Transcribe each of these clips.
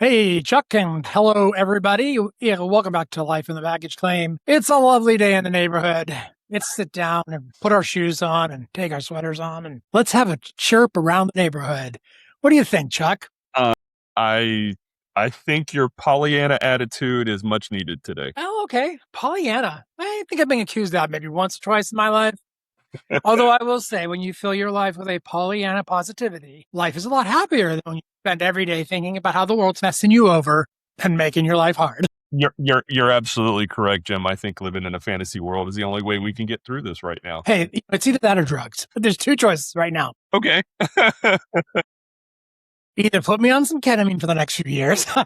Hey, Chuck, and hello, everybody. Yeah, welcome back to Life in the Baggage Claim. It's a lovely day in the neighborhood. Let's sit down and put our shoes on and take our sweaters on and let's have a chirp around the neighborhood. What do you think, Chuck? I I think your Pollyanna attitude is much needed today. Oh, okay. Pollyanna. I think I've been accused of that maybe once or twice in my life. Although I will say, when you fill your life with a Pollyanna positivity, life is a lot happier than when you spend every day thinking about how the world's messing you over and making your life hard. You're absolutely correct, Jim. I think living in a fantasy world is the only way we can get through this right now. Hey, it's either that or drugs. There's two choices right now. Okay. Either put me on some ketamine for the next few years. So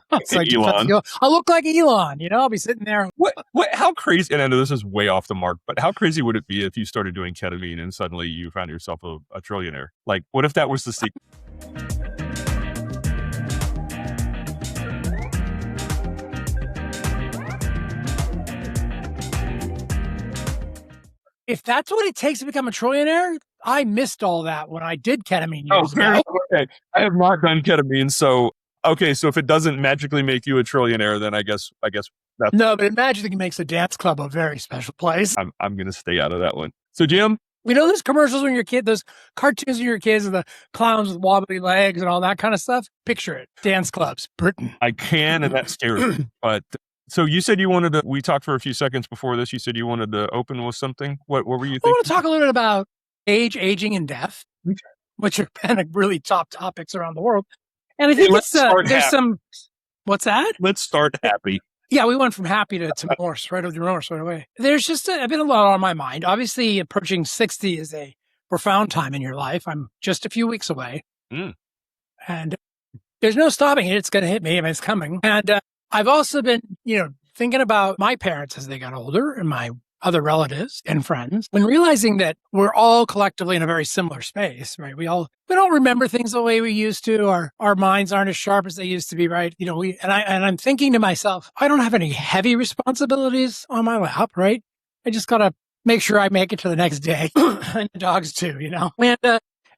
Elon. I'll look like Elon, I'll be sitting there. What how crazy, and I know this is way off the mark, but how crazy would it be if you started doing ketamine and suddenly you found yourself a trillionaire? Like, what if that was the secret? If that's what it takes to become a trillionaire, I missed all that when I did ketamine years ago. Okay. I have not done ketamine, so if it doesn't magically make you a trillionaire, then I guess that's No, but it magically makes a dance club a very special place. I'm gonna stay out of that one. So Jim, Those commercials when you're a kid, those cartoons when you're kids, and the clowns with wobbly legs and all that kind of stuff. Picture it. Dance clubs, Britain. I can, and that scares me. But so you said you wanted to. We talked for a few seconds before this. You said you wanted to open with something. What were you I thinking? want to talk a little bit about age, aging, and death, Okay. which are kind of really top topics around the world. And I think there's some. What's that? Let's start happy. Yeah, we went from happy to remorse, remorse right away. There's just a bit a lot on my mind. Obviously, approaching 60 is a profound time in your life. I'm just a few weeks away. And there's no stopping it. It's going to hit me. I mean, it's coming. And I've also been, thinking about my parents as they got older and my other relatives and friends, and realizing that we're all collectively in a very similar space, right? We don't remember things the way we used to. Our minds aren't as sharp as they used to be, right? I'm thinking to myself, I don't have any heavy responsibilities on my lap, right? I just got to make sure I make it to the next day. And the dogs too, And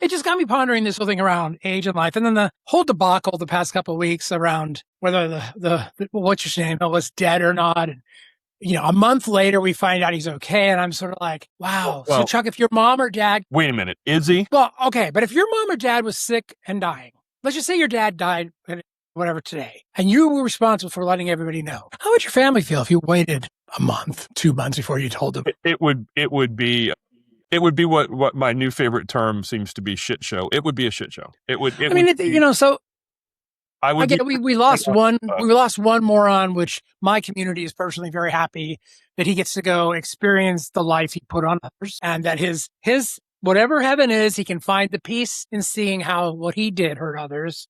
it just got me pondering this whole thing around age and life. And then the whole debacle the past couple of weeks around whether the what's your name was dead or not. And, a month later, we find out he's okay. And I'm sort of like, wow. Well, so, Chuck, if your mom or dad. Wait a minute. Is he? Well, okay. But if your mom or dad was sick and dying, let's just say your dad died, whatever, today, and you were responsible for letting everybody know, how would your family feel if you waited a month, 2 months before you told them? It would be what my new favorite term seems to be, shit show. It would be a shit show. So I get we lost one moron, which my community is personally very happy that he gets to go experience the life he put on others, and that his whatever heaven is, he can find the peace in seeing how what he did hurt others,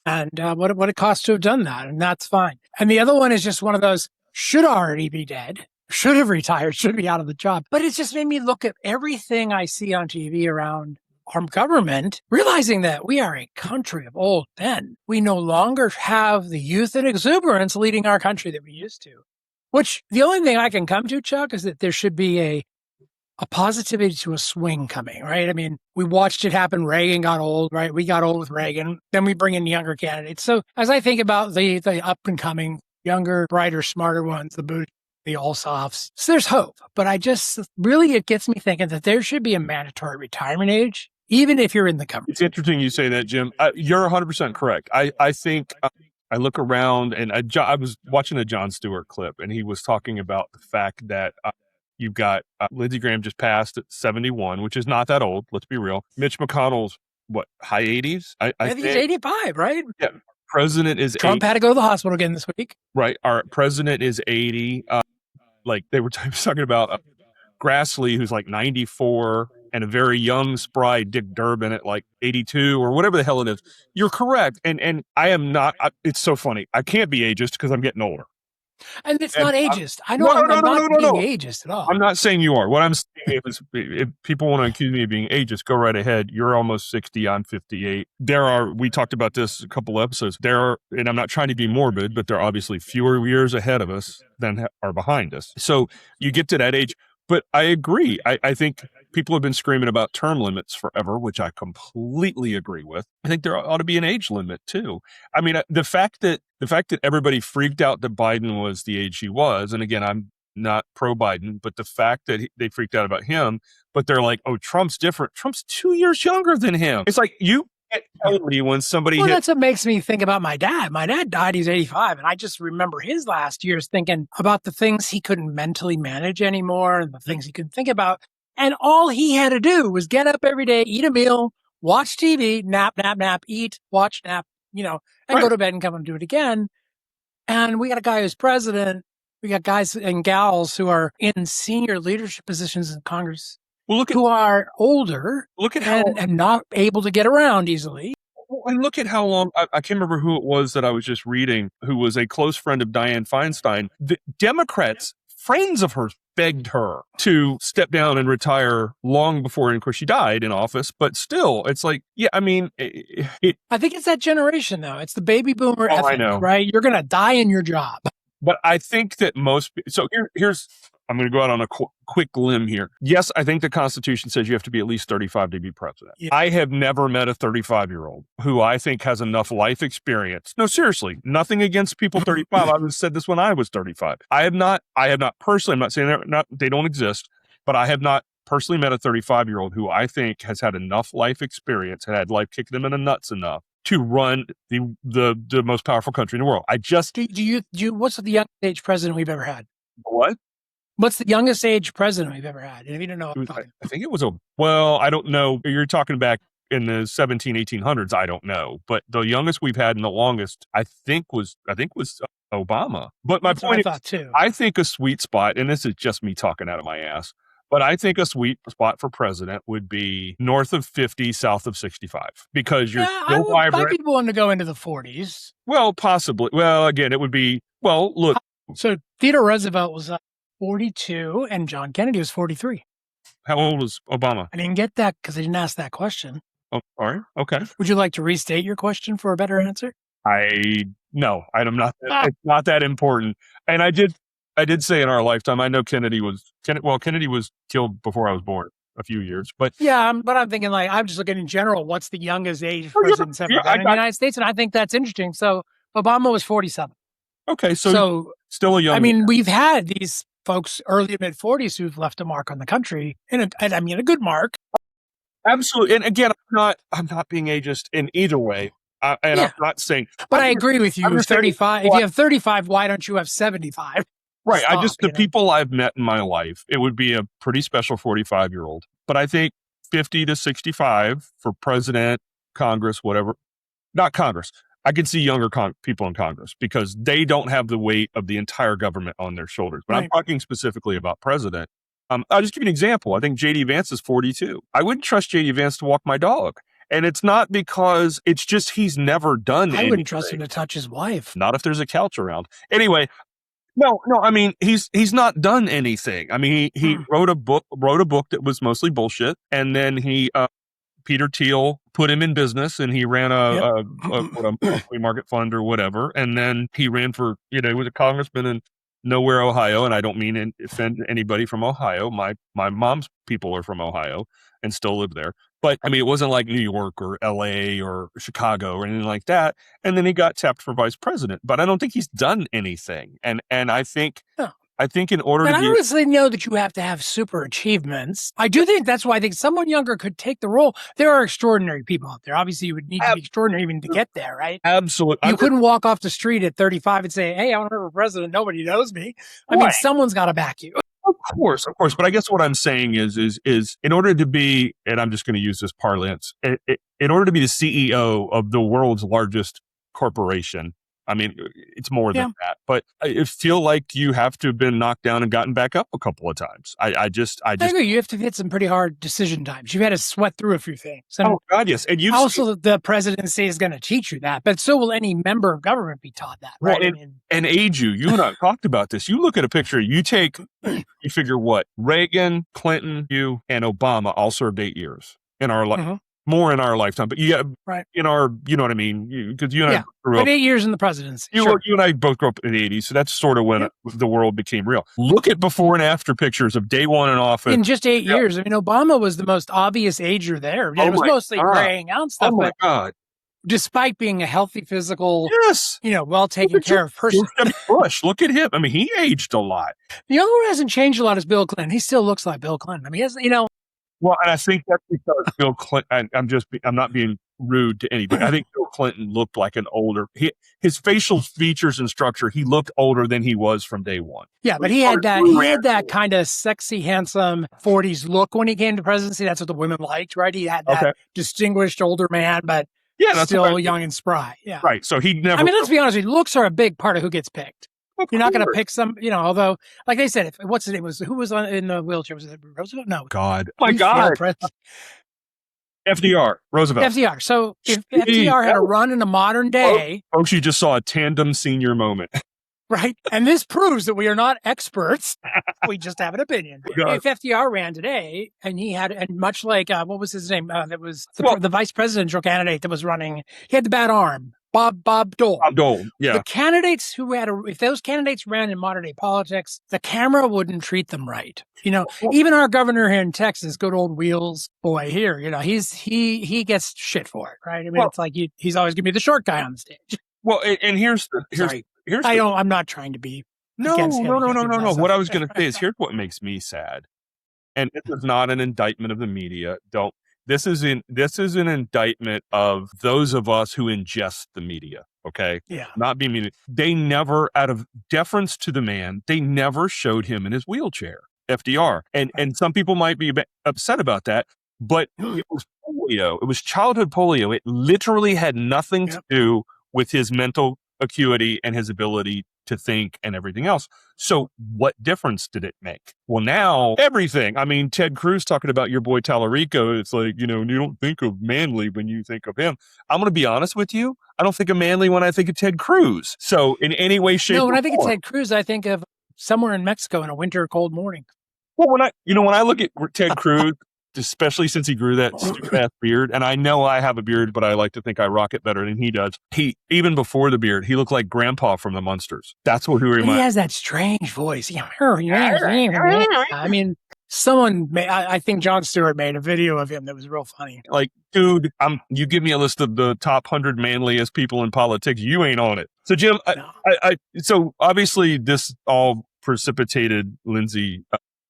and what it costs to have done that, and that's fine. And the other one is just one of those should already be dead, should have retired, should be out of the job. But it just made me look at everything I see on TV around our government, realizing that we are a country of old men. We no longer have the youth and exuberance leading our country that we used to. Which the only thing I can come to, Chuck, is that there should be a positivity to a swing coming, right? I mean, we watched it happen. Reagan got old, right? We got old with Reagan. Then we bring in younger candidates. So as I think about the up and coming, younger, brighter, smarter ones, the Allsofts, so there's hope. But it gets me thinking that there should be a mandatory retirement age, even if you're in the government. It's interesting you say that, Jim. You're 100% correct. I think I look around, and I was watching a Jon Stewart clip, and he was talking about the fact that you've got Lindsey Graham just passed at 71, which is not that old. Let's be real. Mitch McConnell's high 80s? I think he's 85, right? Yeah. President is Trump 80. had to go to the hospital again this week. Right. Our president is 80. They were talking about Grassley, who's like 94, and a very young, spry Dick Durbin at like 82 or whatever the hell it is. You're correct. And I am not. It's so funny. I can't be ageist because I'm getting older. And it's not ageist. I'm not being ageist at all. I'm not saying you are. What I'm saying is, if people want to accuse me of being ageist, go right ahead. You're almost 60. I'm 58. We talked about this a couple episodes. And I'm not trying to be morbid, but there are obviously fewer years ahead of us than are behind us. So you get to that age. But I agree. I think people have been screaming about term limits forever, which I completely agree with. I think there ought to be an age limit too. I mean, the fact that everybody freaked out that Biden was the age he was, and again, I'm not pro Biden, but the fact that they freaked out about him, but they're like, oh, Trump's different. Trump's 2 years younger than him. It's like, you can't tell me when somebody Well, that's what makes me think about my dad. My dad died, he's 85, and I just remember his last years thinking about the things he couldn't mentally manage anymore and the things he couldn't think about. And all he had to do was get up every day, eat a meal, watch TV, nap, eat, watch, nap, and go to bed and come and do it again. And we got a guy who's president. We got guys and gals who are in senior leadership positions in Congress who are older and not able to get around easily. And look at how long, I can't remember who it was that I was just reading, who was a close friend of Dianne Feinstein. The Democrats, friends of hers, begged her to step down and retire long before, and of course she died in office, but still, it's like, yeah, I mean, I think it's that generation though. It's the baby boomer ethic, I know. Right? You're going to die in your job. But I think that here's, I'm going to go out on a quick limb here. Yes, I think the Constitution says you have to be at least 35 to be president. Yeah. I have never met a 35-year-old who I think has enough life experience. No, seriously, nothing against people 35. I said this when I was 35. I have not personally, I'm not saying they don't exist, but I have not personally met a 35-year-old who I think has had enough life experience, had life kick them in the nuts enough to run the most powerful country in the world. I just do you what's the youngest age president we've ever had? What? What's the youngest age president we've ever had? And if you don't know, I think it was I don't know. You're talking back in the 1800s. I don't know, but the youngest we've had and the longest, I think was Obama. But my point is, too. I think a sweet spot, and this is just me talking out of my ass, but I think a sweet spot for president would be north of 50, south of 65, because you're still vibrant. I would want to go into the 40s. Well, possibly. Well, again, it would be, look. So Theodore Roosevelt was 42 and John Kennedy was 43. How old was Obama? I didn't get that because I didn't ask that question. Oh, all right. Okay. Would you like to restate your question for a better answer? No, I'm not. It's not that important. And I did say in our lifetime, I know Kennedy was killed before I was born a few years, but yeah, but I'm thinking I'm just looking in general, what's the youngest age president's ever been in the United States? And I think that's interesting. So Obama was 47. Okay. So still a young. I mean, we've had these folks early to mid 40s who've left a mark on the country and a good mark. Absolutely. And again, I'm not being ageist in either way. I'm not saying, but I agree with you. 35. If you have 35, why don't you have 75? Right. The people I've met in my life, it would be a pretty special 45-year-old. But I think 50 to 65 for president, Congress, whatever, not Congress. I can see younger people in Congress because they don't have the weight of the entire government on their shoulders. But I'm talking specifically about president. I'll just give you an example. I think J.D. Vance is 42. I wouldn't trust J.D. Vance to walk my dog. And it's not because it's just he's never done anything. I wouldn't trust him to touch his wife. Not if there's a couch around. Anyway, no. I mean, he's not done anything. I mean, he wrote a book that was mostly bullshit, and then Peter Thiel put him in business, and he ran a free market fund or whatever, and then he ran for he was a congressman in nowhere, Ohio, and I don't mean to offend anybody from Ohio. My mom's people are from Ohio and still live there. But I mean, it wasn't like New York or LA or Chicago or anything like that. And then he got tapped for vice president. But I don't think he's done anything. And I think in order I honestly know that you have to have super achievements. I do think that's why I think someone younger could take the role. There are extraordinary people out there. Obviously, you would need to be extraordinary even to get there, right? Absolutely. You couldn't walk off the street at 35 and say, hey, I want to run for president. Nobody knows me. I mean, someone's got to back you. Of course. But I guess what I'm saying is in order to be, and I'm just going to use this parlance, in order to be the CEO of the world's largest corporation, I mean, it's more than that, but I feel like you have to have been knocked down and gotten back up a couple of times. I agree. You have to hit some pretty hard decision times. You've had to sweat through a few things. Oh God, yes. And the presidency is going to teach you that, but so will any member of government be taught that, right? Well, and age you and I talked about this. You look at a picture, you figure what? Reagan, Clinton, you, and Obama all served 8 years in our life. more in our lifetime, but Right. in our, you know what I mean? Because you and I grew But up. 8 years in the presidency. You Sure. and I both grew up in the 80s, so that's sort of when the world became real. Look at before and after pictures of day one in office. In just 8 years. I mean, Obama was the most obvious ager there. It was mostly graying out stuff, oh my but God. despite being a healthy physical, Yes. well taken care of person. Bush, look at him. I mean, he aged a lot. The only one who hasn't changed a lot is Bill Clinton. He still looks like Bill Clinton. I mean, he hasn't, Well, and I think that's because Bill Clinton, I'm not being rude to anybody. I think Bill Clinton looked like an older, his facial features and structure, he looked older than he was from day one. Yeah, but he had that kind of sexy, handsome 40s look when he came to presidency. That's what the women liked, right? He had that distinguished older man, but still young and spry. Yeah. Right. So he never. I mean, let's be honest with you, looks are a big part of who gets picked. You're not going to pick some, although, like they said, what's his name? Who was in the wheelchair? Was it Roosevelt? No. God. Oh my God. FDR. Roosevelt. FDR. So if FDR had a run in a modern day. Folks, you just saw a tandem senior moment. Right. And this proves that we are not experts. We just have an opinion. If FDR ran today and and much like, what was his name? That was the vice presidential candidate that was running, he had the bad arm. Bob Dole. Bob Dole, yeah. The candidates who if those candidates ran in modern day politics, the camera wouldn't treat them right. Even our governor here in Texas, good old Wheels boy here, he gets shit for it, right? I mean, it's like he's always gonna be the short guy on the stage. Well, and I'm not trying to be. No. What I was going to say is here's what makes me sad, and this is not an indictment of the media. This is an indictment of those of us who ingest the media. Okay. Yeah. Not being media. They never, out of deference to the man, they never showed him in his wheelchair. FDR, and some people might be upset about that, but it was polio. It was childhood polio. It literally had nothing to do with his mental acuity and his ability to think and everything else. So what difference did it make? Well, now everything. I mean, Ted Cruz talking about your boy Tallarico. It's like, you don't think of Manly when you think of him. I'm going to be honest with you. I don't think of Manly when I think of Ted Cruz. So in any way, shape, when I think of Ted Cruz, I think of somewhere in Mexico in a winter cold morning. Well, when I look at Ted Cruz, especially since he grew that stupid ass beard. And I know I have a beard, but I like to think I rock it better than he does. Even before the beard, he looked like Grandpa from the Munsters. That's what he reminds me. He has that strange voice. I mean, I think Jon Stewart made a video of him that was real funny. Like, dude, you give me a list of the top 100 manliest people in politics. You ain't on it. So Jim, so obviously this all precipitated Lindsey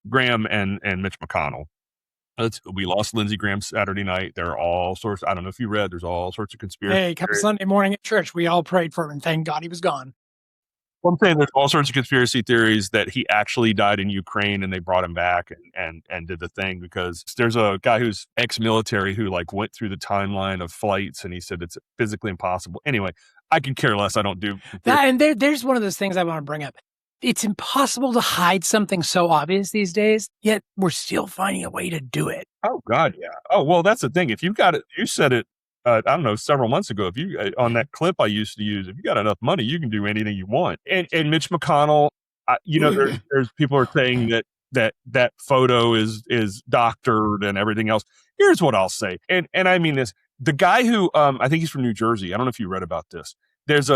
Graham and Mitch McConnell. We lost Lindsey Graham Saturday night. There are all sorts. I don't know if you read. There's all sorts of conspiracy. Hey, come Sunday morning at church, we all prayed for him, and thank God he was gone. Well, I'm saying there's all sorts of conspiracy theories that he actually died in Ukraine and they brought him back and did the thing, because there's a guy who's ex-military who went through the timeline of flights and he said it's physically impossible. Anyway, I can care less. I don't do that. And there's one of those things I want to bring up. It's impossible to hide something so obvious these days, yet we're still finding a way to do it. Oh, God, yeah. Oh, well, that's the thing. If you've got it, you said it, I don't know, several months ago, if you, on that clip I used to use, if you got enough money, you can do anything you want. And Mitch McConnell, there's people are saying that photo is doctored and everything else. Here's what I'll say. And I mean this, the guy who, I think he's from New Jersey. I don't know if you read about this. Is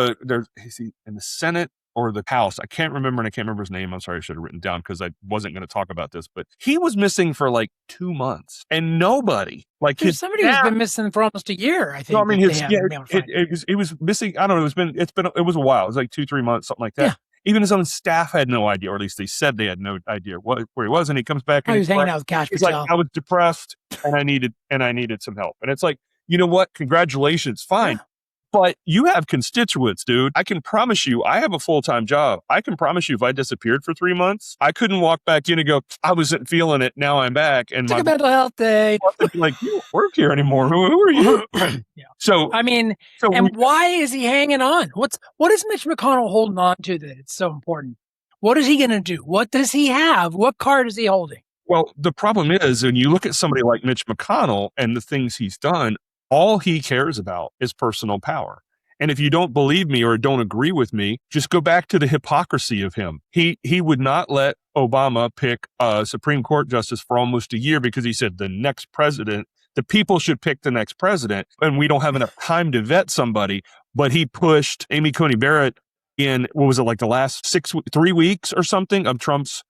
he in the Senate or the House? I can't remember, and I can't remember his name. I'm sorry, I should have written down because I wasn't going to talk about this. But he was missing for 2 months, and nobody There's somebody who's been missing for almost a year. I think. No, I mean, it was missing. I don't know. It was a while. It was 2-3 months, something like that. Yeah. Even his own staff had no idea, or at least they said they had no idea where he was. And he comes back and he was hanging out with Cash. He's like, I was depressed and I needed some help. And it's like, you know what? Congratulations, fine. Yeah. But you have constituents, dude. I can promise you, I have a full-time job. I can promise you if I disappeared for 3 months, I couldn't walk back in and go, I wasn't feeling it. Now I'm back. And took a mental health day. You don't work here anymore. Who are you? Yeah. So, I mean, why is he hanging on? What is Mitch McConnell holding on to that it's so important? What is he going to do? What does he have? What card is he holding? Well, the problem is when you look at somebody like Mitch McConnell and the things he's done, all he cares about is personal power. And if you don't believe me or don't agree with me, just go back to the hypocrisy of him. He would not let Obama pick a Supreme Court justice for almost a year because he said the next president the people should pick the next president, and we don't have enough time to vet somebody. But he pushed Amy Coney Barrett in, what was it, like the last 3 weeks or something of Trump's,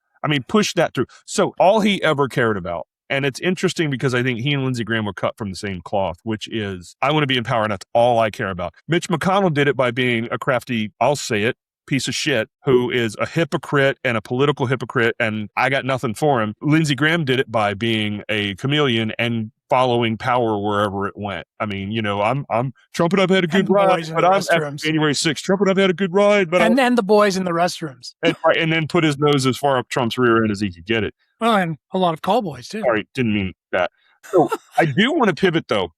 pushed that through. So all he ever cared about, and it's interesting because I think he and Lindsey Graham were cut from the same cloth, which is, I want to be in power, and that's all I care about. Mitch McConnell did it by being a crafty, I'll say it, piece of shit who is a hypocrite and a political hypocrite, and I got nothing for him. Lindsey Graham did it by being a chameleon and following power wherever it went. I'm Trump and I've had a good ride, but I'm at January 6th. Trump and I've had a good ride, but then the boys in the restrooms, and then put his nose as far up Trump's rear end as he could get it. Well, and a lot of call boys too. Sorry, didn't mean that. So I do want to pivot though.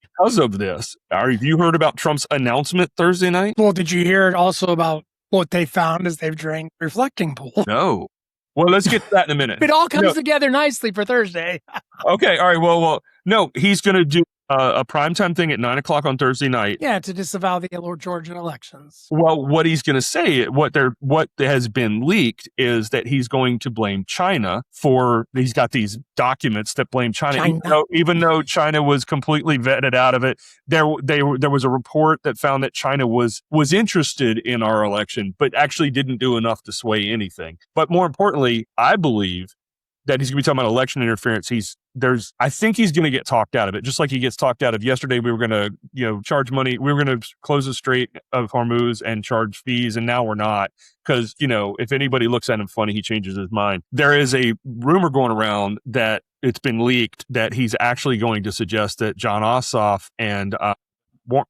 Because of this, have you heard about Trump's announcement Thursday night? Well, did you hear also about what they found as they've drank reflecting pool? No. Well, let's get to that in a minute. It all comes together nicely for Thursday. Okay. All right. Well, no, he's going to do a primetime thing at 9:00 on Thursday night. Yeah, to disavow the Georgia elections. Well, what he's going to say, what has been leaked is that he's going to blame China for, he's got these documents that blame China. Even though China was completely vetted out of it. There was a report that found that China was interested in our election, but actually didn't do enough to sway anything. But more importantly, I believe that he's going to be talking about election interference. I think he's going to get talked out of it, just like he gets talked out of yesterday. We were going to, charge money. We were going to close the Strait of Hormuz and charge fees, and now we're not because, if anybody looks at him funny, he changes his mind. There is a rumor going around that it's been leaked that he's actually going to suggest that John Ossoff and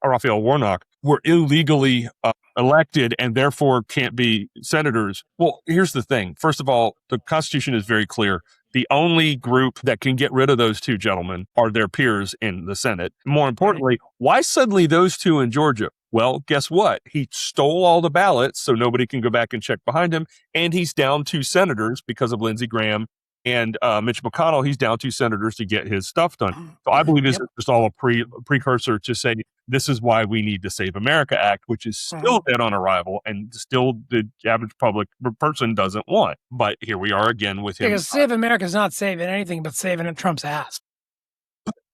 Raphael Warnock were illegally elected and therefore can't be senators. Well, here's the thing. First of all, the Constitution is very clear. The only group that can get rid of those two gentlemen are their peers in the Senate. More importantly, why suddenly those two in Georgia? Well, guess what? He stole all the ballots so nobody can go back and check behind him. And he's down 2 senators because of Lindsey Graham and Mitch McConnell. He's down 2 senators to get his stuff done. So I believe this is just all a precursor to say, this is why we need the Save America Act, which is still dead on arrival and still the average public person doesn't want. But here we are again with him. Because Save America is not saving anything but saving Trump's ass.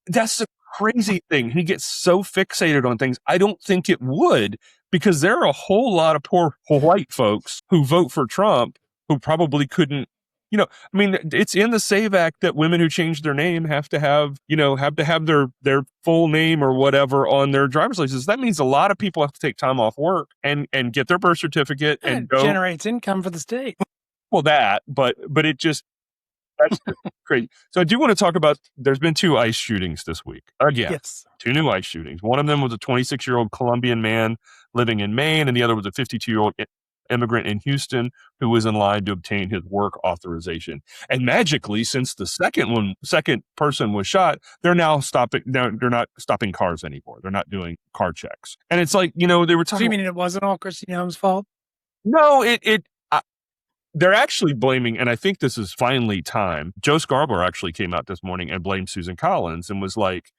That's the crazy thing. He gets so fixated on things. I don't think it would, because there are a whole lot of poor white folks who vote for Trump who probably couldn't. It's in the SAVE Act that women who change their name have to have their full name or whatever on their driver's license. That means a lot of people have to take time off work and get their birth certificate and go. Generates income for the state. Well, but that's just crazy. So I do want to talk about, there's been 2 ICE shootings this week. Again, yes. 2 new ICE shootings. One of them was a 26-year-old Colombian man living in Maine, and the other was a 52-year-old immigrant in Houston who was in line to obtain his work authorization. And magically, since the second person was shot, they're now stopping. They're not stopping cars anymore. They're not doing car checks. And it's like, they were talking. So you mean it wasn't all Christine Helm's fault? No, they're actually blaming, and I think this is finally time. Joe Scarborough actually came out this morning and blamed Susan Collins and was like,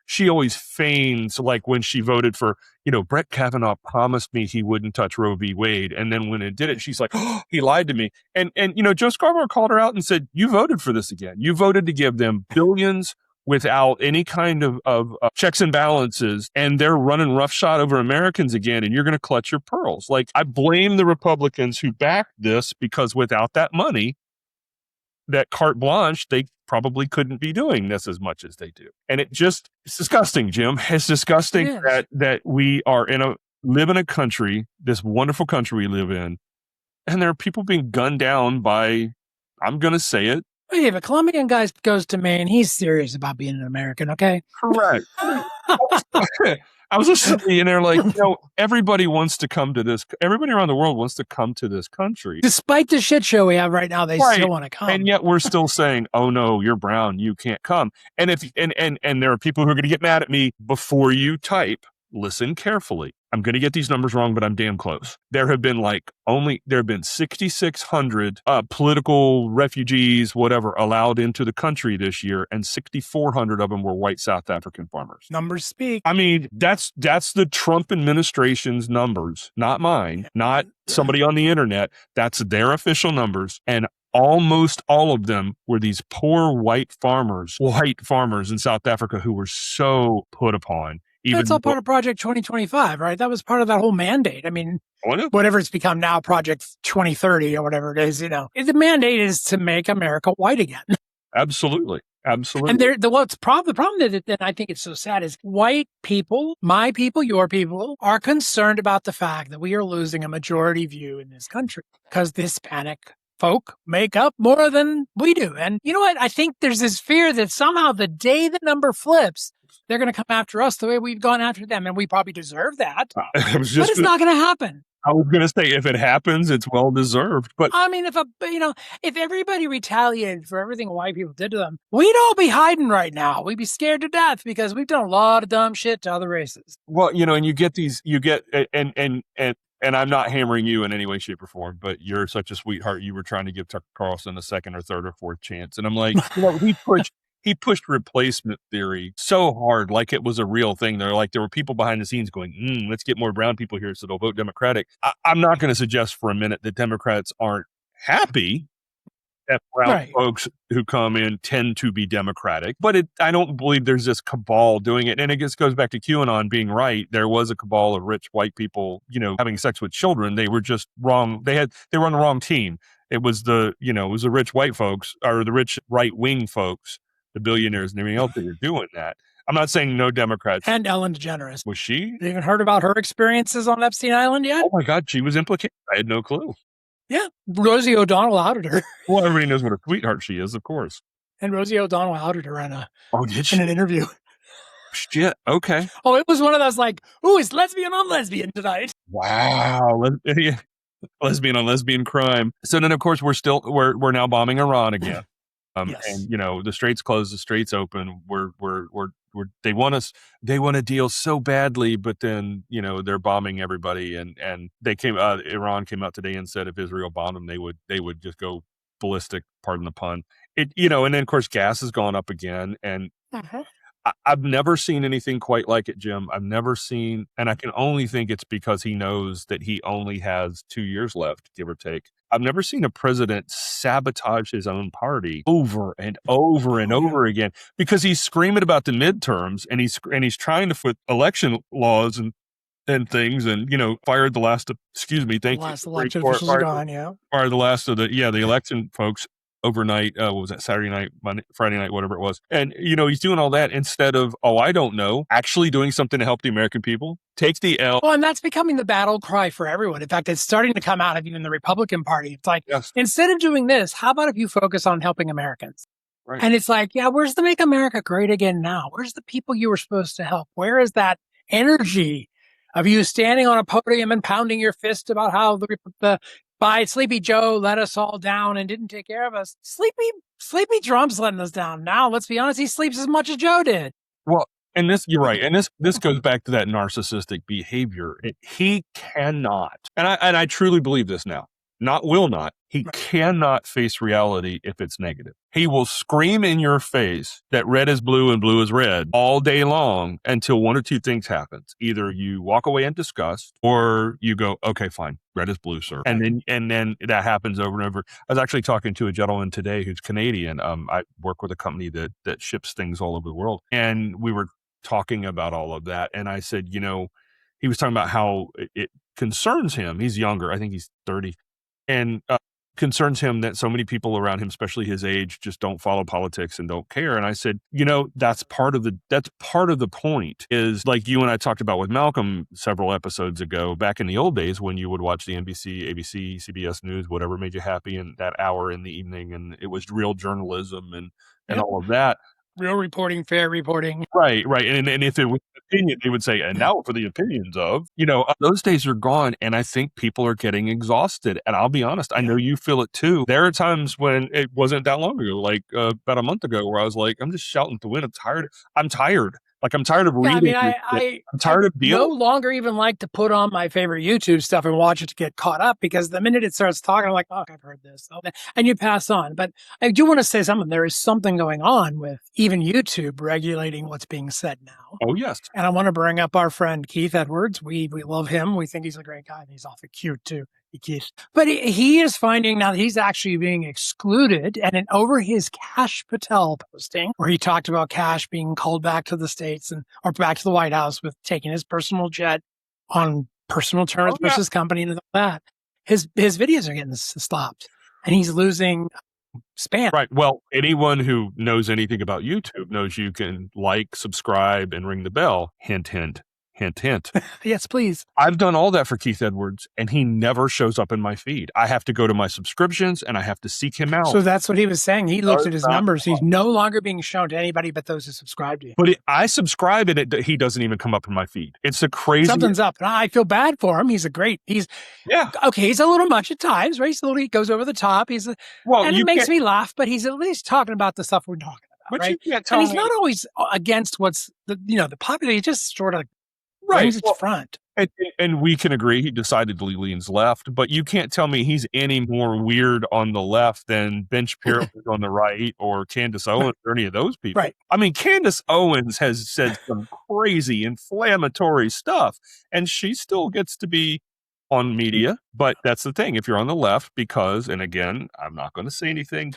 she always feigns, like when she voted for, Brett Kavanaugh promised me he wouldn't touch Roe v. Wade. And then when it did it, she's like, oh, he lied to me. And Joe Scarborough called her out and said, you voted for this again. You voted to give them billions without any kind of checks and balances. And they're running roughshod over Americans again. And you're going to clutch your pearls. Like, I blame the Republicans who backed this, because without that money, that carte blanche, they probably couldn't be doing this as much as they do. And it's disgusting, Jim. It's disgusting that we live in a country, this wonderful country we live in, and there are people being gunned down by, I'm going to say it. Hey, if a Colombian guy goes to Maine, he's serious about being an American, okay? Correct. I was just sitting there like, everybody wants to come to this. Everybody around the world wants to come to this country. Despite the shit show we have right now, they still want to come. And yet we're still saying, oh no, you're brown, you can't come. And and there are people who are going to get mad at me. Before you type, listen carefully. I'm going to get these numbers wrong, but I'm damn close. There have been 6,600 political refugees, whatever, allowed into the country this year, and 6,400 of them were white South African farmers. Numbers speak. That's the Trump administration's numbers, not mine, not somebody on the internet. That's their official numbers. And almost all of them were these poor white farmers in South Africa who were so put upon. That's all part of Project 2025, right? That was part of that whole mandate. I mean, whatever it's become now, Project 2030 or whatever it is, the mandate is to make America white again. Absolutely. Absolutely. And the problem that I think it's so sad is white people, my people, your people, are concerned about the fact that we are losing a majority view in this country because the Hispanic folk make up more than we do. And you know what? I think there's this fear that somehow the day the number flips, they're going to come after us the way we've gone after them. And we probably deserve that. But it's not going to happen. I was going to say, if it happens, it's well deserved. But I mean, if everybody retaliated for everything white people did to them, we'd all be hiding right now. We'd be scared to death because we've done a lot of dumb shit to other races. Well, and and I'm not hammering you in any way, shape, or form, but you're such a sweetheart. You were trying to give Tucker Carlson a second or third or fourth chance. And I'm like, he pushed replacement theory so hard, like it was a real thing. There were people behind the scenes going, let's get more brown people here so they'll vote Democratic. I'm not going to suggest for a minute that Democrats aren't happy that brown folks who come in tend to be Democratic, but I don't believe there's this cabal doing it. And it just goes back to QAnon being right. There was a cabal of rich white people, having sex with children. They were just wrong. They were on the wrong team. It was the rich white folks or the rich right wing folks, the billionaires and everything else that were doing that. I'm not saying no Democrats. And Ellen DeGeneres. Was she? You even heard about her experiences on Epstein Island yet? Oh my God, she was implicated. I had no clue. Yeah, Rosie O'Donnell outed her. Well, everybody knows what a sweetheart she is, of course. And Rosie O'Donnell outed her in did she? In an interview. Shit, okay. Oh, it was one of those like, ooh, it's lesbian on lesbian tonight. Wow. Lesbian on lesbian crime. So then, of course, we're now bombing Iran again. Yes. And the straits closed, the straits open. They want to deal so badly, but then they're bombing everybody, and Iran came out today and said if Israel bombed them, they would just go ballistic. Pardon the pun. And then of course gas has gone up again, and I've never seen anything quite like it, Jim. I've never seen, and I can only think it's because he knows that he only has 2 years left, give or take. I've never seen a president sabotage his own party over and over and over again because he's screaming about the midterms and he's trying to put election laws and things and fired the last election officials are gone, fired the last of the election folks overnight. What was that, Saturday night, Friday night, whatever it was. And he's doing all that instead of I don't know, actually doing something to help the American people. Take the L. Well, and that's becoming the battle cry for everyone. In fact, it's starting to come out of even the Republican Party. It's like, Instead of doing this, how about if you focus on helping Americans? Right. And it's like, where's the Make America Great Again now? Where's the people you were supposed to help? Where is that energy of you standing on a podium and pounding your fist about how by Sleepy Joe let us all down and didn't take care of us? Sleepy Trump's letting us down. Now, let's be honest, he sleeps as much as Joe did. Well, and you're right. And this goes back to that narcissistic behavior. He cannot, and I truly believe this now, will not. He cannot face reality if it's negative. He will scream in your face that red is blue and blue is red all day long until one or two things happens. Either you walk away in disgust or you go, okay, fine, red is blue, sir. And then that happens over and over. I was actually talking to a gentleman today who's Canadian. I work with a company that ships things all over the world. And we were talking about all of that. And I said, he was talking about how it concerns him. He's younger. I think he's 30. And concerns him that so many people around him, especially his age, just don't follow politics and don't care. And I said, that's part of the point. Is like you and I talked about with Malcolm several episodes ago, back in the old days when you would watch the NBC, ABC, CBS News, whatever made you happy in that hour in the evening, and it was real journalism and all of that. Real reporting, fair reporting. Right. And if it was an opinion, they would say, and now for the opinions of, those days are gone. And I think people are getting exhausted. And I'll be honest, I know you feel it too. There are times when it wasn't that long ago, like about a month ago, where I was like, I'm just shouting at the wind. I'm tired. Like, I'm tired of reading. I'm tired of dealing. No longer even like to put on my favorite YouTube stuff and watch it to get caught up, because the minute it starts talking, I'm like, oh, I've heard this. And you pass on. But I do want to say something. There is something going on with even YouTube regulating what's being said now. Oh, yes. And I want to bring up our friend Keith Edwards. We love him. We think he's a great guy. And he's awfully cute, too. But he is finding now that he's actually being excluded, and over his Cash Patel posting, where he talked about Cash being called back to the States or back to the White House with taking his personal jet on personal terms versus company and all that. His videos are getting stopped, and he's losing spam. Right. Well, anyone who knows anything about YouTube knows you can like, subscribe, and ring the bell. Hint, hint. Hint, hint. Yes, please. I've done all that for Keith Edwards, and he never shows up in my feed. I have to go to my subscriptions, and I have to seek him out. So that's what he was saying. He looked at his numbers. He's no longer being shown to anybody but those who subscribe to him. But I subscribe, and he doesn't even come up in my feed. It's a crazy... Something's up. And I feel bad for him. He's okay. He's a little much at times, right? He goes over the top. And it makes me laugh, but he's at least talking about the stuff we're talking about, right? You can't tell and he's not always against what's the popular. He just sort of brings it to front. And we can agree he decidedly leans left, but you can't tell me he's any more weird on the left than Ben Shapiro is on the right, or Candace Owens or any of those people. Right. I mean, Candace Owens has said some crazy inflammatory stuff, and she still gets to be on media. But that's the thing. If you're on the left, and again, I'm not going to say anything.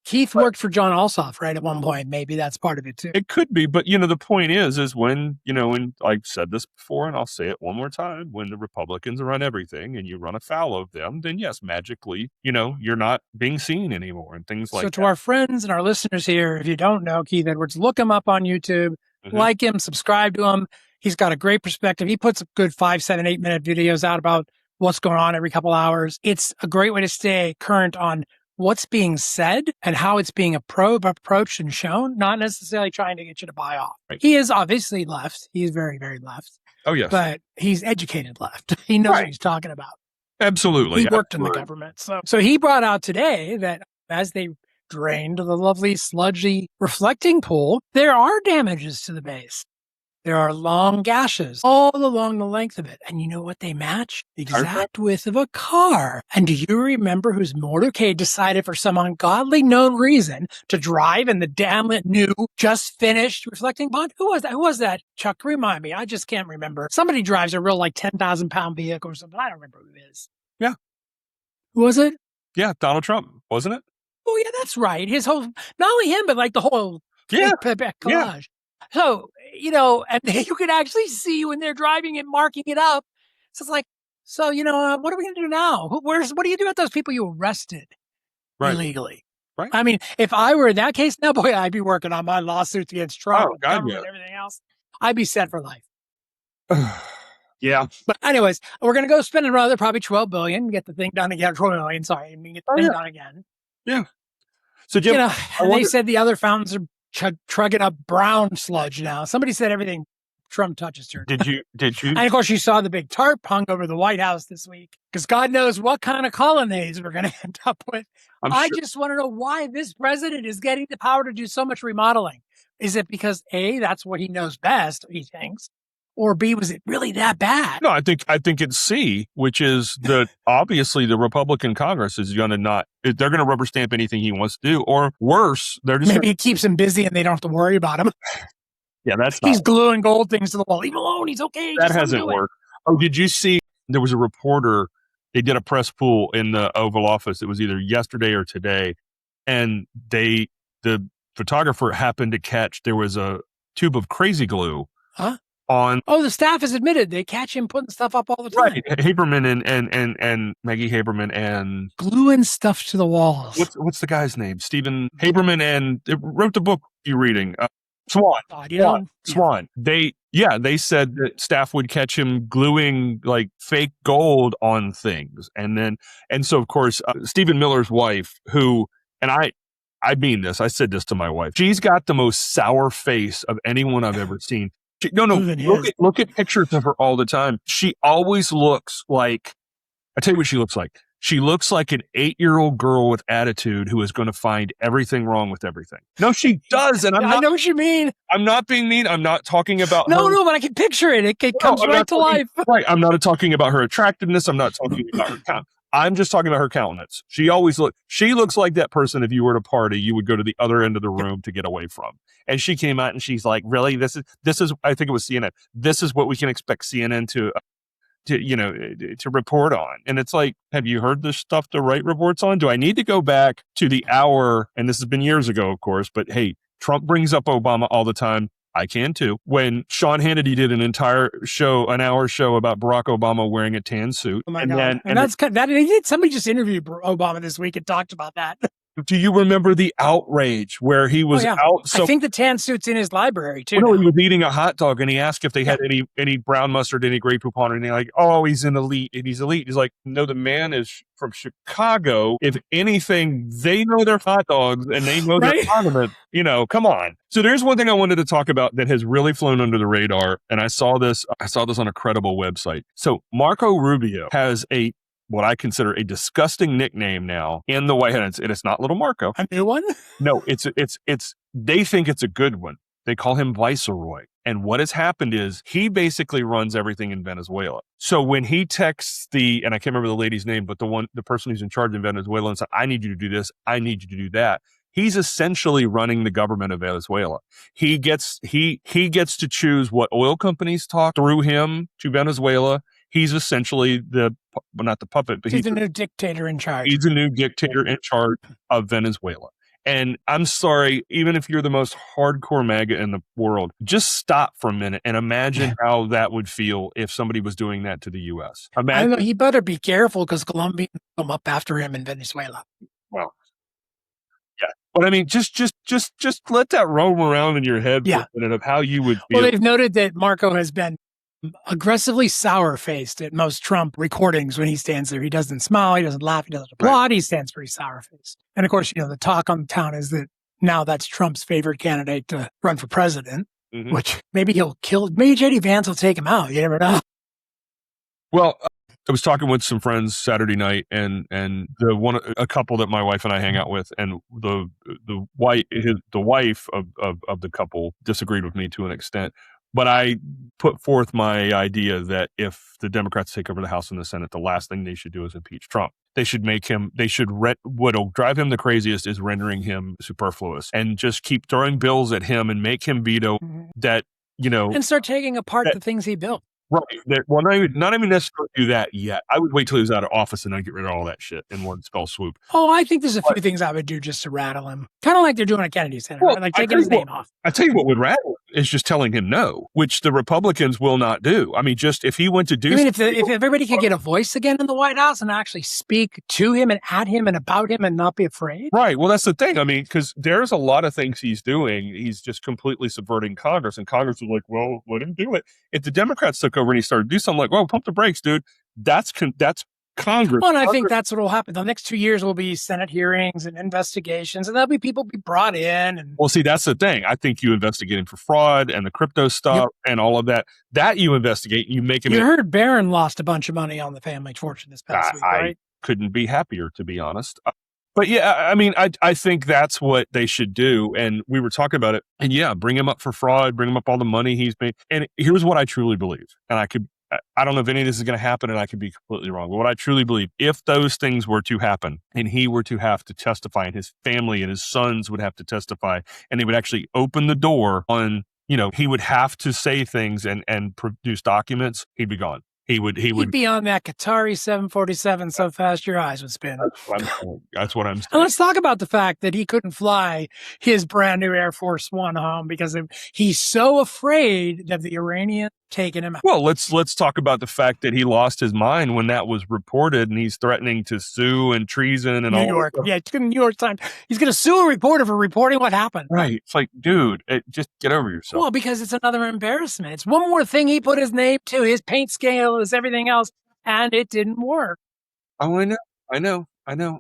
Keith worked for John Alsop, right? At one point, maybe that's part of it too. It could be, but the point is when, and I've said this before and I'll say it one more time, when the Republicans run everything and you run afoul of them, then yes, magically, you're not being seen anymore and things like that. So to our friends and our listeners here, if you don't know Keith Edwards, look him up on YouTube, like him, subscribe to him. He's got a great perspective. He puts a good 5, 7, 8 minute videos out about what's going on every couple hours. It's a great way to stay current on what's being said and how it's being approached and shown, not necessarily trying to get you to buy off. Right. He is obviously left. He's very, very left. Oh, yes. But he's educated left. He knows what he's talking about. Absolutely. He worked in the government. So he brought out today that as they drained the lovely, sludgy reflecting pool, there are damages to the base. There are long gashes all along the length of it. And you know what they match? The exact width of a car. And do you remember whose motorcade decided for some ungodly known reason to drive in the damn new, just finished reflecting pond? Who was that? Who was that? Chuck, remind me. I just can't remember. Somebody drives a real 10,000 pound vehicle or something. I don't remember who it is. Yeah. Who was it? Yeah, Donald Trump, wasn't it? Oh, yeah, that's right. His whole, not only him, but the whole collage. Yeah. So, and you can actually see when they're driving and marking it up. So it's like, what are we going to do now? What do you do with those people you arrested illegally? Right. I mean, if I were in that case, now, boy, I'd be working on my lawsuits against Trump and everything else. I'd be set for life. Yeah. But anyways, we're going to go spend another probably $12 billion, get the thing done again. $12 million, sorry. Get the thing done again. Yeah. So, Jim, they said the other fountains are trugging up brown sludge now. Somebody said everything Trump touches turns. Did you? And of course, you saw the big tarp hung over the White House this week because God knows what kind of colonnades we're going to end up with. I just want to know why this president is getting the power to do so much remodeling. Is it because A, that's what he knows best, he thinks, or B, was it really that bad? No, I think it's C, which is that obviously the Republican Congress is going to they're going to rubber stamp anything he wants to do, or worse, they're just maybe it keeps him busy and they don't have to worry about him. Yeah, he's gluing gold things to the wall. Leave him alone. He's okay. That hasn't worked. Oh, did you see? There was a reporter. They did a press pool in the Oval Office. It was either yesterday or today, and the photographer happened to catch there was a tube of crazy glue. Huh? The staff has admitted they catch him putting stuff up all the time. Right, Haberman and Maggie Haberman and gluing stuff to the walls. What's the guy's name? Stephen Haberman and wrote the book you're reading. Swan. Swan. They said that staff would catch him gluing fake gold on things, and so of course Stephen Miller's wife, who I mean this. I said this to my wife. She's got the most sour face of anyone I've ever seen. Look at pictures of her all the time. She always looks like, I tell you what she looks like. She looks like an 8-year-old girl with attitude who is going to find everything wrong with everything. No, she does. And I know what you mean. I'm not being mean. I'm not talking about her. No, but I can picture it. It comes right to life. Right. I'm not talking about her attractiveness. I'm not talking about her countenance. I'm just talking about her countenance. She looks like that person if you were at a party, you would go to the other end of the room to get away from. And she came out and she's like, really? This is, I think it was CNN. This is what we can expect CNN to report on. And it's like, have you heard this stuff to write reports on? Do I need to go back to the hour? And this has been years ago, of course, but hey, Trump brings up Obama all the time. I can too. When Sean Hannity did an hour show about Barack Obama wearing a tan suit. Oh my God. And somebody just interviewed Obama this week and talked about that. Do you remember the outrage where he was out? I think the tan suit's in his library too. He was eating a hot dog and he asked if they had any brown mustard, any Grey Poupon, and they're like, oh, he's an elite. And he's elite. He's like, no, the man is from Chicago. If anything, they know their hot dogs and they know their condiments. Come on. So there's one thing I wanted to talk about that has really flown under the radar. And I saw this on a credible website. So Marco Rubio has what I consider a disgusting nickname now in the White House. And it's not Little Marco. A new one? No, they think it's a good one. They call him Viceroy. And what has happened is he basically runs everything in Venezuela. So when he texts and I can't remember the lady's name, but the person who's in charge in Venezuela and said, I need you to do this, I need you to do that. He's essentially running the government of Venezuela. He gets to choose what oil companies talk through him to Venezuela. He's essentially not the puppet, but he's a new dictator in charge. He's a new dictator in charge of Venezuela. And I'm sorry, even if you're the most hardcore MAGA in the world, just stop for a minute and imagine how that would feel if somebody was doing that to the U.S. I don't know, he better be careful because Colombia will come up after him in Venezuela. Well, yeah. But I mean, just let that roam around in your head for a minute of how you would feel. Well, they've noted that Marco has been aggressively sour-faced at most Trump recordings when he stands there. He doesn't smile, he doesn't laugh, he doesn't applaud, he stands pretty sour-faced. And of course, the talk on the town is that now that's Trump's favorite candidate to run for president, which maybe maybe J.D. Vance will take him out. You never know. Well, I was talking with some friends Saturday night, and a couple that my wife and I hang out with, and the wife of the couple disagreed with me to an extent. But I put forth my idea that if the Democrats take over the House and the Senate, the last thing they should do is impeach Trump. What'll drive him the craziest is rendering him superfluous and just keep throwing bills at him and make him veto that, and start taking apart the things he built. Right. Not even necessarily do that yet. I would wait till he was out of office and I'd get rid of all that shit in one spell swoop. Oh, I think there's a few things I would do just to rattle him. Kind of like they're doing at Kennedy Center, right? Like taking his name off. I tell you what would rattle him is just telling him no, which the Republicans will not do. I mean, just if he went to do... I mean, if everybody could get a voice again in the White House and actually speak to him and at him and about him and not be afraid? Right. Well, that's the thing. I mean, because there's a lot of things he's doing. He's just completely subverting Congress, and Congress was like, well, let him do it. If the Democrats took over and he started to do something like, well, pump the brakes, dude, that's Congress. Well, and I think that's what will happen. The next 2 years will be Senate hearings and investigations, and there'll be people be brought in. And well, see, that's the thing. I think you investigate him for fraud and the crypto stuff and all of that. That you investigate, you make him. You heard Barron lost a bunch of money on the family fortune this past week, right? I couldn't be happier, to be honest. But yeah, I mean, I think that's what they should do. And we were talking about it. And yeah, bring him up for fraud, bring him up all the money he's made. And here's what I truly believe. And I don't know if any of this is going to happen, and I could be completely wrong. But what I truly believe, if those things were to happen and he were to have to testify and his family and his sons would have to testify and they would actually open the door on, he would have to say things and produce documents, he'd be gone. He'd be on that Qatari 747 so fast your eyes would spin. That's what I'm saying. And let's talk about the fact that he couldn't fly his brand new Air Force One home because he's so afraid of the Iranians taking him out. Well, let's talk about the fact that he lost his mind when that was reported, and he's threatening to sue and treason and New York. Yeah, it's in the New York Times. He's going to sue a reporter for reporting what happened. Right. It's like, dude, just get over yourself. Well, because it's another embarrassment. It's one more thing he put his name to, his paint scale, his everything else, and it didn't work. Oh, I know.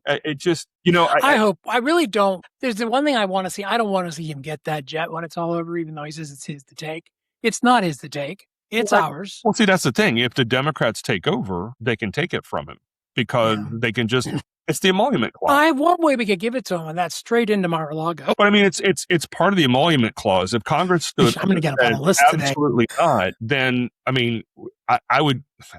It just, I really don't. There's the one thing I want to see. I don't want to see him get that jet when it's all over, even though he says it's his to take. It's not his to take. It's ours. Well, see, that's the thing. If the Democrats take over, they can take it from him because they can just, it's the emolument clause. I have one way we could give it to him, and that's straight into Mar-a-Lago. But I mean, it's part of the emolument clause. If Congress stood, I'm going to get up on a list today. Absolutely not. Then, I mean, I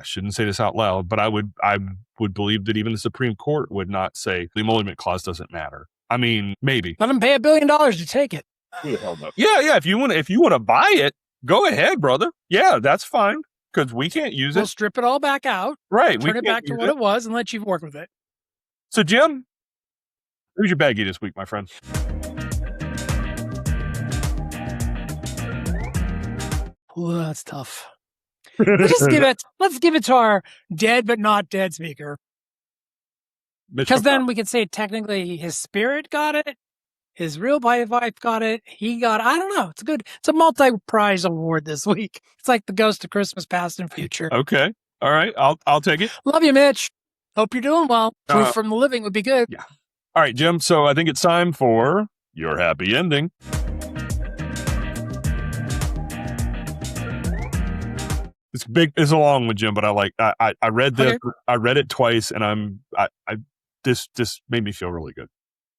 shouldn't say this out loud, but I would believe that even the Supreme Court would not say the emolument clause doesn't matter. I mean, maybe. Let him pay $1 billion to take it. Who the hell knows? Yeah. If you want to buy it, go ahead, brother. Yeah, that's fine. because we can't use We'll it. strip it all back out, Right. turn it back to what it was, and let you work with it. So, Jim, who's your baggie this week, my friend? Ooh, that's tough. Let's give it to our dead but not dead speaker. Because then we could say technically his spirit got it, his real life got it, he got it. I don't know. It's a multi-prize award this week. It's like the Ghost of Christmas Past and Future. Okay. All right. I'll take it. Love you, Mitch. Hope you're doing well. Proof from the living would be good. Yeah. All right, Jim. So I think it's time for your happy ending. It's a long one, Jim, but I read this. Okay. I read it twice, and this made me feel really good.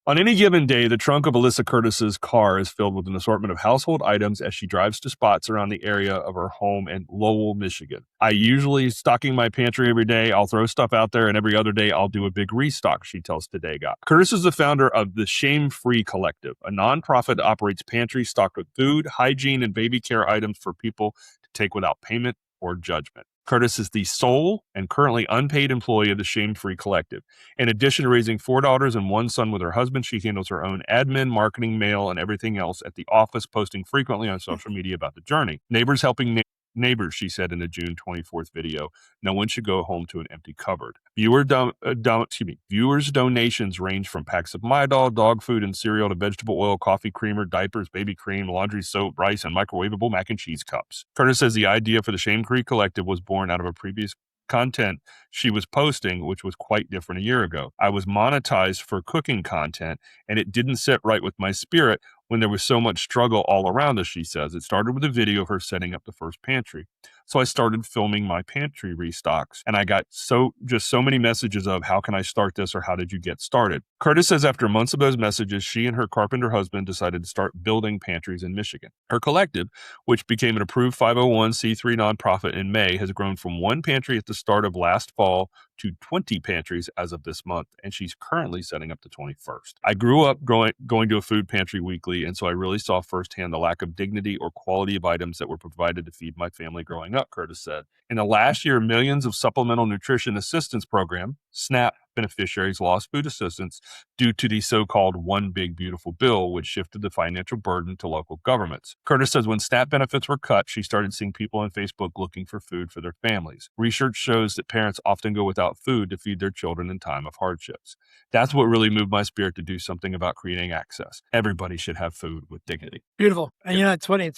On any given day, the trunk of Alyssa Curtis's car is filled with an assortment of household items as she drives to spots around the area of her home in Lowell, Michigan. I usually stocking my pantry every day. I'll throw stuff out there, and every other day I'll do a big restock, she tells Today Guy. Curtis is the founder of the Shame Free Collective, a nonprofit that operates pantries stocked with food, hygiene, and baby care items for people to take without payment or judgment. Curtis is the sole and currently unpaid employee of the Shame Free Collective. In addition to raising 4 daughters and 1 son with her husband, she handles her own admin, marketing, mail, and everything else at the office, posting frequently on social media about the journey. Neighbors helping neighbors, she said in a June 24th video. No one should go home to an empty cupboard. Viewers' donations range from packs of Midol, dog food and cereal to vegetable oil, coffee creamer, diapers, baby cream, laundry soap, rice, and microwavable mac and cheese cups. Curtis says the idea for the Shame Free Collective was born out of a previous content she was posting, which was quite different a year ago. I was monetized for cooking content, and it didn't sit right with my spirit when there was so much struggle all around us, she says. It started with a video of her setting up the first pantry. So I started filming my pantry restocks, and I got so many messages of how can I start this or how did you get started? Curtis says after months of those messages, she and her carpenter husband decided to start building pantries in Michigan. Her collective, which became an approved 501c3 nonprofit in May, has grown from 1 pantry at the start of last fall to 20 pantries as of this month, and she's currently setting up the 21st. I grew up going to a food pantry weekly, and so I really saw firsthand the lack of dignity or quality of items that were provided to feed my family growing up, Curtis said. In the last year, millions of Supplemental Nutrition Assistance Program, SNAP, beneficiaries lost food assistance due to the so-called One Big Beautiful Bill, which shifted the financial burden to local governments. Curtis says when SNAP benefits were cut, she started seeing people on Facebook looking for food for their families. Research shows that parents often go without food to feed their children in time of hardships. That's what really moved my spirit to do something about creating access. Everybody should have food with dignity. Beautiful. And it's funny,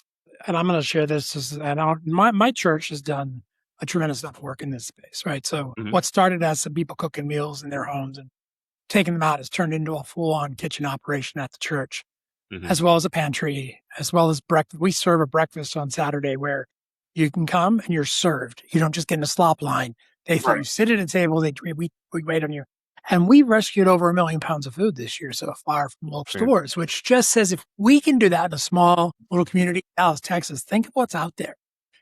and I'm going to share this, my church has done a tremendous amount of work in this space, right? So what started as some people cooking meals in their homes and taking them out has turned into a full-on kitchen operation at the church, as well as a pantry, as well as breakfast. We serve a breakfast on Saturday where you can come and you're served. You don't just get in a slop line. You sit at a table, we wait on you. And we rescued over 1 million pounds of food this year so far from local stores, which just says if we can do that in a small little community, Dallas, Texas, think of what's out there.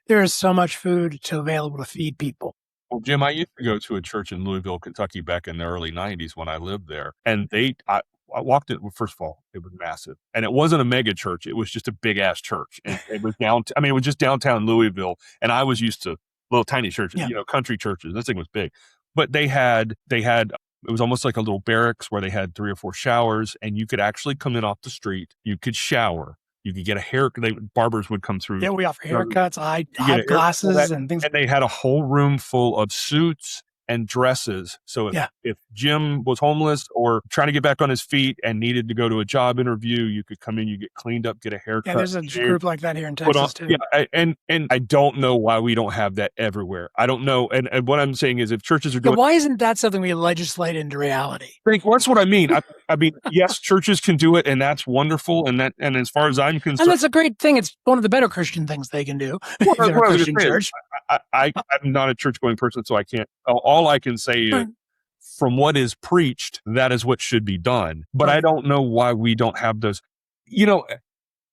There is so much food available to feed people. Well, Jim, I used to go to a church in Louisville, Kentucky back in the early 90s when I lived there. And I walked in, well, first of all, it was massive. And it wasn't a mega church. It was just a big ass church. And it was it was just downtown Louisville. And I was used to little tiny churches, country churches. This thing was big. But they had, it was almost like a little barracks where they had 3 or 4 showers, and you could actually come in off the street. You could shower. You could get a haircut. Barbers would come through. Yeah, we offer haircuts, eyeglasses, and things. And they had a whole room full of suits and dresses. So if Jim was homeless or trying to get back on his feet and needed to go to a job interview, you could come in, you get cleaned up, get a haircut. Yeah, there's a group like that here in Texas too. Yeah, and I don't know why we don't have that everywhere. I don't know. And what I'm saying is if churches are doing... why isn't that something we legislate into reality? That's what I mean. I mean, yes, churches can do it, and that's wonderful. And as far as I'm concerned... And that's a great thing. It's one of the better Christian things they can do. Christian church. I'm not a church-going person, so I can't... All I can say is, from what is preached, that is what should be done. But I don't know why we don't have those.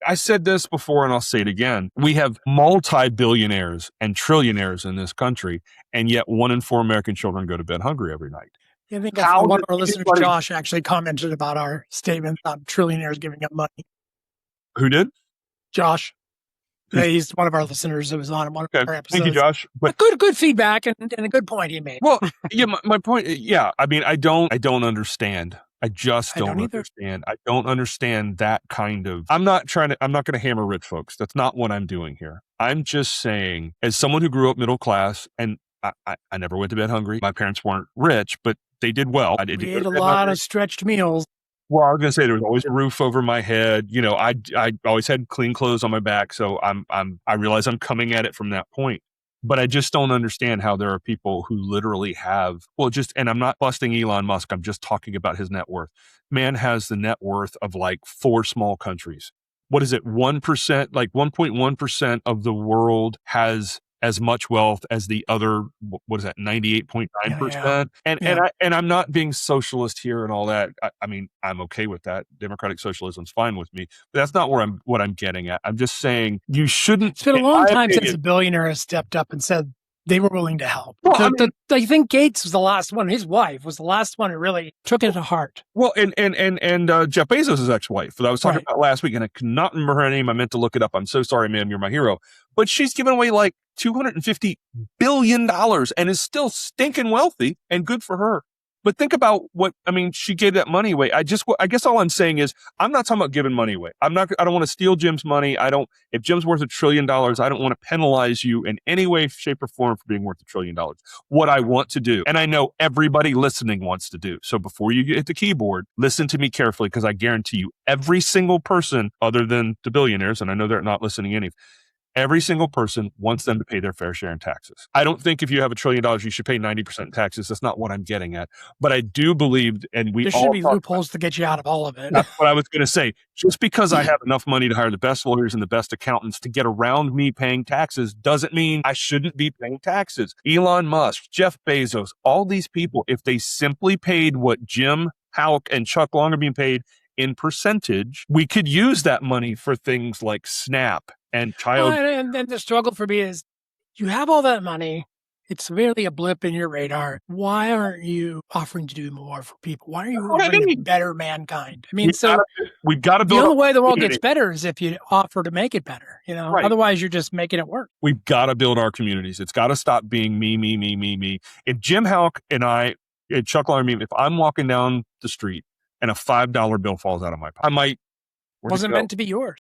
I said this before and I'll say it again. We have multi-billionaires and trillionaires in this country, and yet 1 in 4 American children go to bed hungry every night. I think one of our listeners, Josh, actually commented about our statement about trillionaires giving up money. Who did? Josh. He's one of our listeners that was on one of our episodes. Thank you, Josh. But good feedback and a good point he made. Well, yeah, my point. Yeah, I mean, I don't understand. I just don't understand. I don't understand that kind of. I'm not going to hammer rich folks. That's not what I'm doing here. I'm just saying, as someone who grew up middle class, and I never went to bed hungry. My parents weren't rich, but they did well. I ate a lot of stretched meals. Well, I was going to say there was always a roof over my head. You know, I always had clean clothes on my back. So I realize I'm coming at it from that point. But I just don't understand how there are people who literally have, and I'm not busting Elon Musk. I'm just talking about his net worth. Man has the net worth of like 4 small countries. What is it? 1%, like 1.1% of the world has as much wealth as the other, 98.9%. And I'm not being socialist here and all that. I mean, I'm okay with that. Democratic socialism's fine with me. But that's not what I'm getting at. I'm just saying you shouldn't. It's been a long time since a billionaire has stepped up and said they were willing to help. Well, I think Gates was the last one. His wife was the last one who really took it to heart. Well, and Jeff Bezos' ex-wife that I was talking about last week, and I cannot remember her name. I meant to look it up. I'm so sorry, ma'am. You're my hero. But she's given away like $250 billion and is still stinking wealthy, and good for her. But think about she gave that money away. I guess all I'm saying is I'm not talking about giving money away. I don't want to steal Jim's money. If Jim's worth $1 trillion, I don't want to penalize you in any way, shape, or form for being worth $1 trillion. What I want to do, and I know everybody listening wants to do. So before you get the keyboard, listen to me carefully, because I guarantee you every single person other than the billionaires, and I know they're not listening every single person wants them to pay their fair share in taxes. I don't think if you have $1 trillion, you should pay 90% in taxes. That's not what I'm getting at. But I do believe, and there should be loopholes to get you out of all of it. That's what I was going to say. Just because I have enough money to hire the best lawyers and the best accountants to get around me paying taxes doesn't mean I shouldn't be paying taxes. Elon Musk, Jeff Bezos, all these people, if they simply paid what Jim Hauck and Chuck Longerbeam paid in percentage, we could use that money for things like SNAP and child. And then the struggle for me is, you have all that money. It's merely a blip in your radar. Why aren't you offering to do more for people? Why are you offering to better mankind? I mean, we've got to build. The only way the world gets better is if you offer to make it better. You know, Otherwise you're just making it work. We've got to build our communities. It's got to stop being me, me, me, me, me. If Jim Hauck and Chuck Longerbeam, if I'm walking down the street and a $5 bill falls out of my pocket, I might. Wasn't meant to be yours.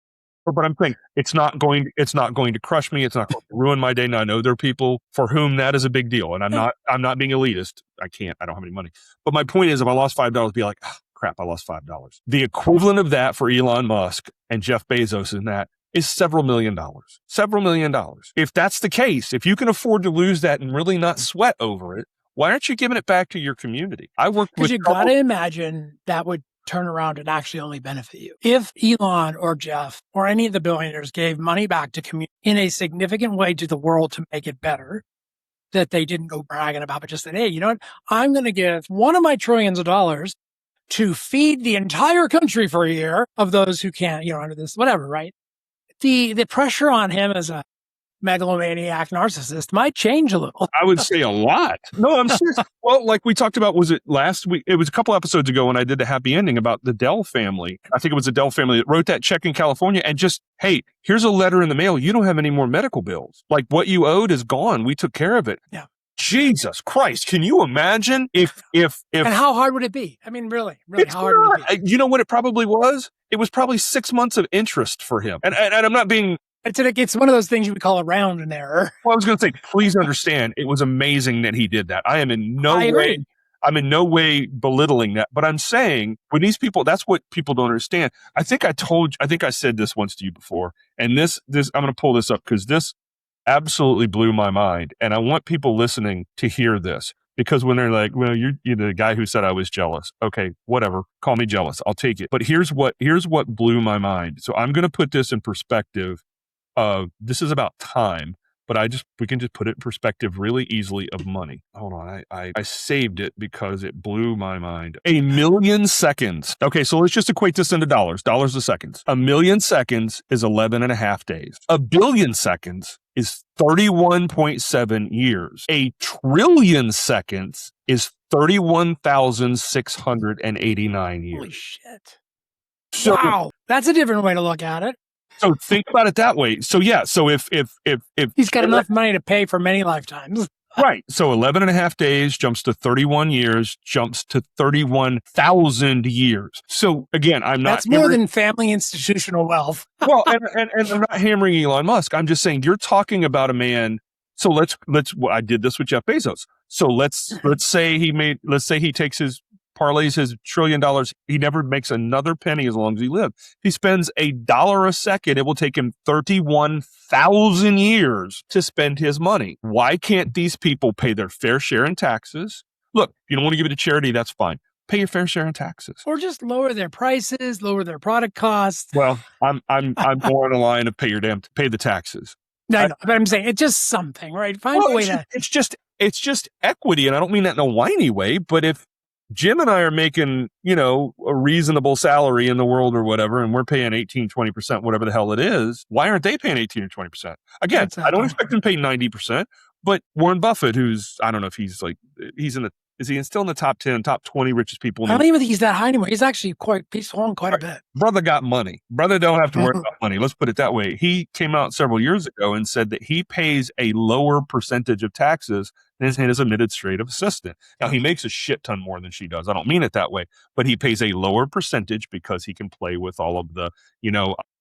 But I'm thinking it's not going to crush me. It's not going to ruin my day. Now I know there are people for whom that is a big deal, and I'm not being elitist. I don't have any money. But my point is, if I lost $5, be like, crap, I lost $5. The equivalent of that for Elon Musk and Jeff Bezos and that is several million dollars. Several $million. If that's the case, if you can afford to lose that and really not sweat over it, why aren't you giving it back to your community? I worked with. Because you got to imagine that would turn around and actually only benefit you. If Elon or Jeff or any of the billionaires gave money back to community in a significant way to the world to make it better, that they didn't go bragging about, but just said, hey, you know what? I'm going to give one of my trillions of dollars to feed the entire country for a year of those who can't, under this, whatever, right? The pressure on him as a megalomaniac narcissist might change a little. I would say a lot. No, I'm serious. Well, like we talked about, was it last week? It was a couple episodes ago when I did the happy ending about the Dell family. I think it was the Dell family that wrote that check in California and just, hey, here's a letter in the mail. You don't have any more medical bills. Like what you owed is gone. We took care of it. Yeah. Jesus Christ. Can you imagine if and how hard would it be? I mean, really, how hard would it be? You know what it probably was? It was probably 6 months of interest for him. And I'm not being. It's one of those things you would call a round and error. Well, I was going to say, please understand, it was amazing that he did that. I'm in no way belittling that, but I'm saying when these people, that's what people don't understand. I think I said this once to you before, and this, I'm going to pull this up because this absolutely blew my mind. And I want people listening to hear this, because when they're like, well, you're the guy who said I was jealous. Okay, whatever. Call me jealous. I'll take it. But here's what blew my mind. So I'm going to put this in perspective. This is about time, but we can just put it in perspective really easily of money. Hold on. I saved it because it blew my mind. 1 million seconds. Okay. So let's just equate this into dollars a second. 1 million seconds is 11.5 days. 1 billion seconds is 31.7 years. 1 trillion seconds is 31,689 years. Holy shit. So, wow. That's a different way to look at it. So think about it that way. So yeah. So if he's got enough money to pay for many lifetimes. Right. So 11 and a half days jumps to 31 years, jumps to 31,000 years. So again, That's more than family institutional wealth. Well, and I'm not hammering Elon Musk. I'm just saying you're talking about a man. So let's well, I did this with Jeff Bezos. So let's say he takes his parlays his $1 trillion. He never makes another penny as long as he lives. If he spends $1 a second, it will take him 31,000 years to spend his money. Why can't these people pay their fair share in taxes? Look, if you don't want to give it to charity, that's fine. Pay your fair share in taxes, or just lower their prices, lower their product costs. Well, I'm more on the line of pay the taxes. I know, but I'm saying it's just something, right? Find a way to. It's just equity, and I don't mean that in a whiny way. But if Jim and I are making, a reasonable salary in the world or whatever, and we're paying 18-20%, whatever the hell it is, why aren't they paying 18 or 20%? Again, I don't expect them to pay 90%, but Warren Buffett, who's, I don't know if he's still in the top 10, top 20 richest people? I don't even think he's that high anymore. He's actually he's fallen quite a bit. Brother got money. Brother don't have to worry about money. Let's put it that way. He came out several years ago and said that he pays a lower percentage of taxes than his administrative assistant. Now, he makes a shit ton more than she does. I don't mean it that way, but he pays a lower percentage because he can play with all of the,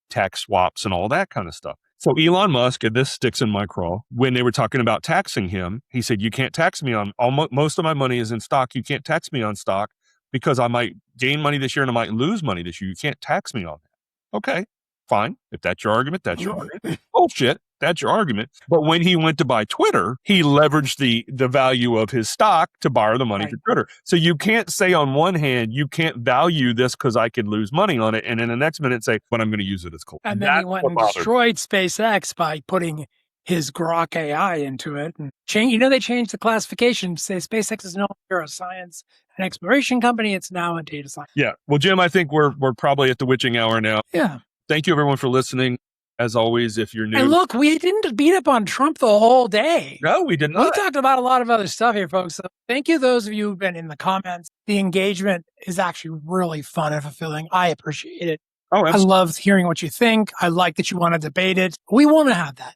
tax swaps and all that kind of stuff. So Elon Musk, and this sticks in my craw, when they were talking about taxing him, he said, you can't tax me on, most of my money is in stock. You can't tax me on stock because I might gain money this year and I might lose money this year. You can't tax me on that. Okay, fine. If that's your argument, that's your argument. Bullshit. That's your argument. But when he went to buy Twitter, he leveraged the value of his stock to borrow the money for Twitter. So you can't say on one hand, you can't value this because I could lose money on it. And in the next minute say, but I'm going to use it as cool. And then he went and destroyed SpaceX by putting his Grok AI into it. And they changed the classification to say SpaceX is no longer a science and exploration company. It's now a data science. Yeah. Well, Jim, I think we're probably at the witching hour now. Yeah. Thank you, everyone, for listening. As always, if you're new. And look, we didn't beat up on Trump the whole day. No, we did not. We talked about a lot of other stuff here, folks. So thank you, those of you who've been in the comments. The engagement is actually really fun and fulfilling. I appreciate it. Oh, absolutely. I love hearing what you think. I like that you want to debate it. We want to have that.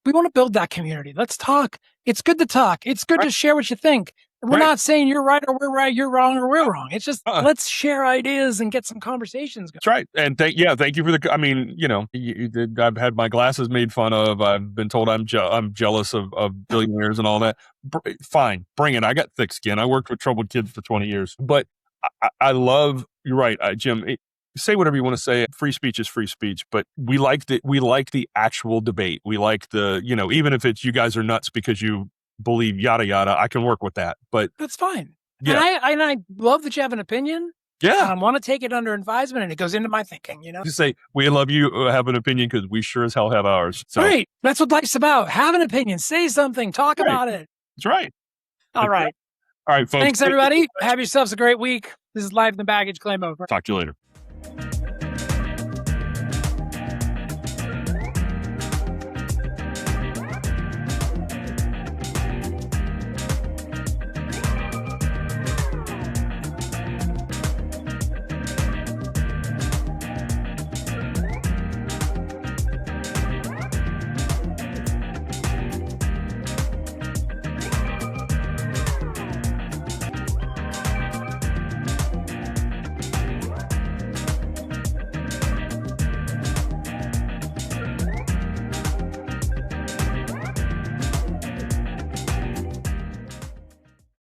We want to build that community. Let's talk. It's good to talk. It's good to share what you think. We're not saying you're right or we're right, you're wrong or we're wrong. It's just let's share ideas and get some conversations going. That's right. And thank you for I've had my glasses made fun of. I've been told I'm jealous of billionaires and all that. Fine, bring it. I got thick skin. I worked with troubled kids for 20 years. But I love, you're right, Jim. Say whatever you want to say. Free speech is free speech, but we like the actual debate. We like even if it's you guys are nuts because you believe yada yada, I can work with that. But that's fine. Yeah. And I love that you have an opinion. Yeah. I want to take it under advisement, and it goes into my thinking, Just say, we love you have an opinion because we sure as hell have ours. So. Right. That's what life's about. Have an opinion. Say something. Talk about it. That's right. All right. All right, folks. Thanks, everybody. Have yourselves a great week. This is Life in the Baggage. Claim over. Talk to you later.